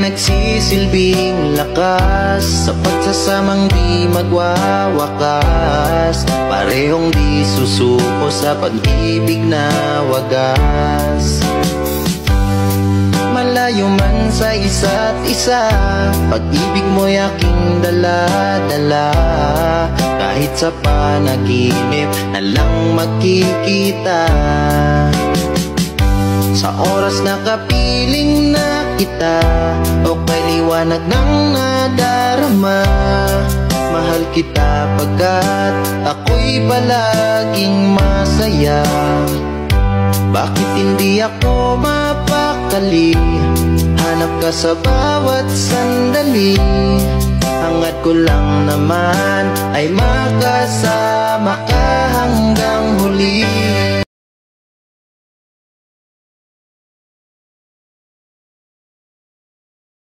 nagsisilbing lakas sa pagsasamang di magwawakas, parehong di susuko sa pag-ibig na wagas. Malayo man sa isa't isa, pag-ibig mo'y aking dala-dala. Kahit sa panaginip na lang magkikita, sa oras na kapiling na kita, o kay liwanag ng nadarama, mahal kita pagkat ako'y palaging masaya. Bakit hindi ako mapakali? Hanap ka sa bawat sandali. Hangad ko lang naman ay makasama ka hanggang huli.